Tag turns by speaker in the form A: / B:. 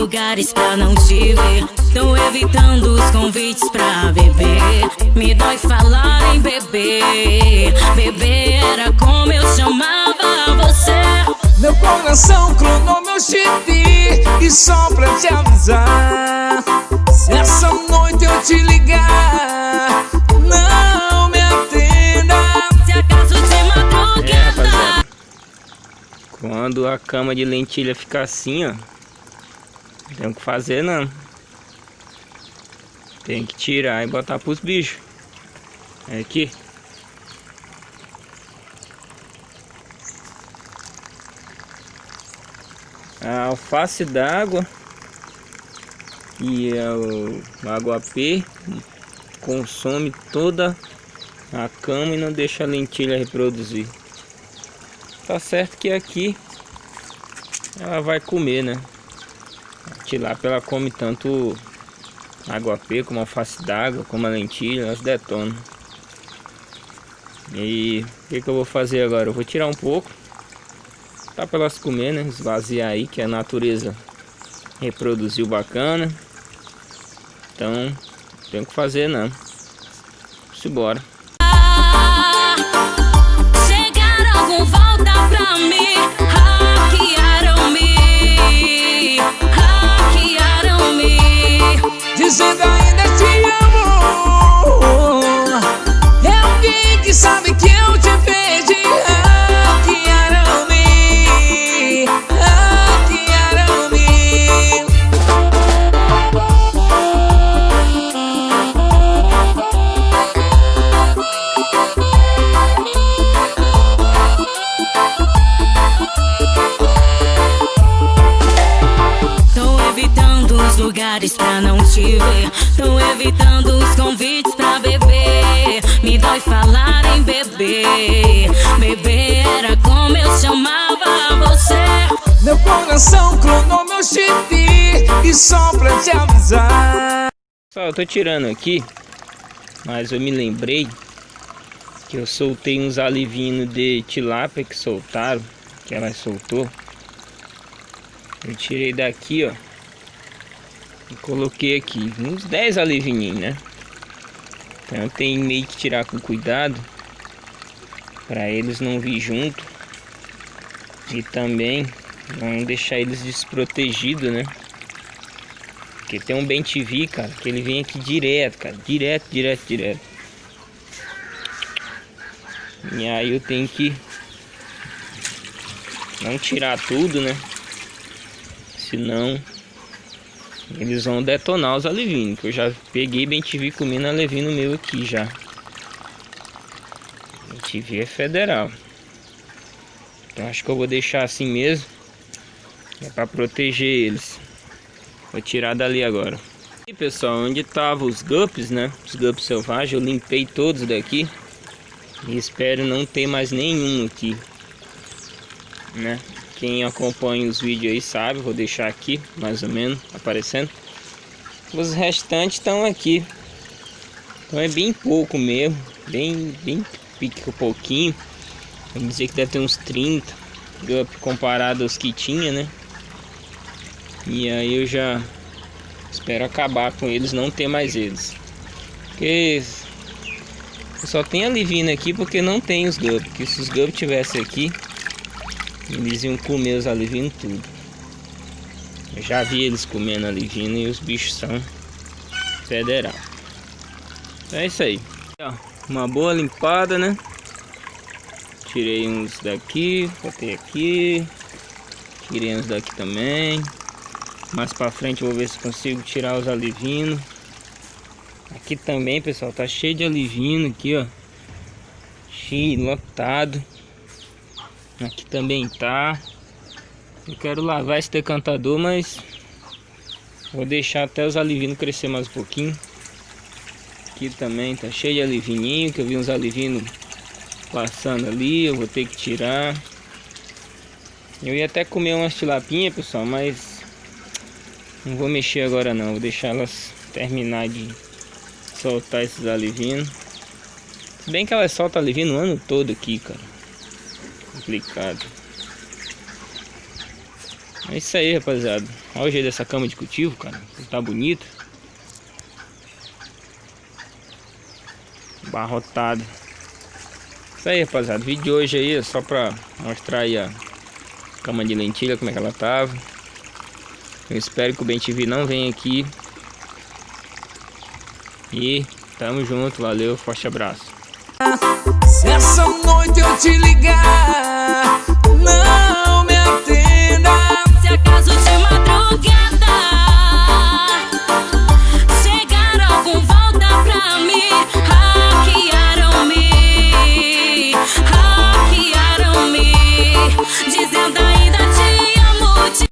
A: lugares pra não te ver. Tô evitando os convites pra beber. Me dói falar em beber. Beber era como eu chamava você.
B: Meu coração clonou meu chip. E só pra te avisar, se essa noite eu te ligar, não me atenda.
A: Se acaso de madrugada.
C: Rapaziada, quando a cama de lentilha ficar assim, ó, não tem o que fazer não. Tem que tirar e botar pros bichos. É aqui. A alface d'água e o aguapê consome toda a cama e não deixa a lentilha reproduzir. Tá certo que aqui ela vai comer, né? A tilápia ela come tanto aguapê como alface d'água, como a lentilha, elas detonam. E o que eu vou fazer agora? Eu vou tirar um pouco, tá para elas comer, né? Esvaziar aí, que a natureza reproduziu bacana. Então não tem o que fazer não. Simbora.
A: Chegaram com volta pra mim. Hackearam-me.
B: Dizendo ainda te amo. É alguém que sabe que eu te perdi. Hackearam-me. Hackearam-me.
A: Tô evitando os lugares pra não te ver. Tô evitando os convites pra beber. Me dói falar em beber. Beber era como eu chamava você.
B: Meu coração clonou meu chip. E só pra te avisar.
C: Pessoal, eu tô tirando aqui, mas eu me lembrei que eu soltei uns alivinhos de tilápia que soltaram, que ela soltou. Eu tirei daqui, ó, e coloquei aqui uns 10 alivinhos, né? Então eu tenho meio que tirar com cuidado para eles não vir junto e também não deixar eles desprotegidos, né? Porque tem um bem-te-vi, cara, que ele vem aqui direto, cara, direto. E aí eu tenho que não tirar tudo, né? Senão eles vão detonar os alevinos. Que eu já peguei bem-te-vi comendo alevino meu aqui já. Bem-te-vi é federal. Então acho que eu vou deixar assim mesmo. É para proteger eles. Vou tirar dali agora. E pessoal, onde estavam os guppies, né? Os guppies selvagens, eu limpei todos daqui. E espero não ter mais nenhum aqui, né? Quem acompanha os vídeos aí sabe, vou deixar aqui mais ou menos aparecendo. Os restantes estão aqui. Então é bem pouco mesmo, bem pouquinho. Vamos dizer que deve ter uns 30 guppy comparado aos que tinha, né? E aí eu já espero acabar com eles, não ter mais eles. Porque só tem alivino aqui porque não tem os guppy. Porque se os guppy tivessem aqui, eles iam comer os alivinos tudo. Eu já vi eles comendo alivino e os bichos são federal. É isso aí. Ó, uma boa limpada, né? Tirei uns daqui, botei aqui. Tirei uns daqui também. Mais pra frente eu vou ver se consigo tirar os alivinos. Aqui também, pessoal, tá cheio de alivino aqui, ó. Cheio, lotado. Aqui também tá. Eu quero lavar esse decantador, mas vou deixar até os alivinos crescer mais um pouquinho. Aqui também tá cheio de alivininho, que eu vi uns alivinos passando ali, eu vou ter que tirar. Eu ia até comer umas tilapinhas, pessoal, mas não vou mexer agora não, vou deixar elas terminar de soltar esses alivinos. Se bem que elas soltam alivino o ano todo aqui, cara. Complicado. É isso aí, rapaziada. Olha o jeito dessa cama de cultivo, cara. Tá bonito. Barrotado. Isso aí, rapaziada. O vídeo de hoje aí é só pra mostrar aí a cama de lentilha, como é que ela tava. Eu espero que o BenTV não venha aqui. E tamo junto, valeu, forte abraço.
B: Se essa noite eu te ligar,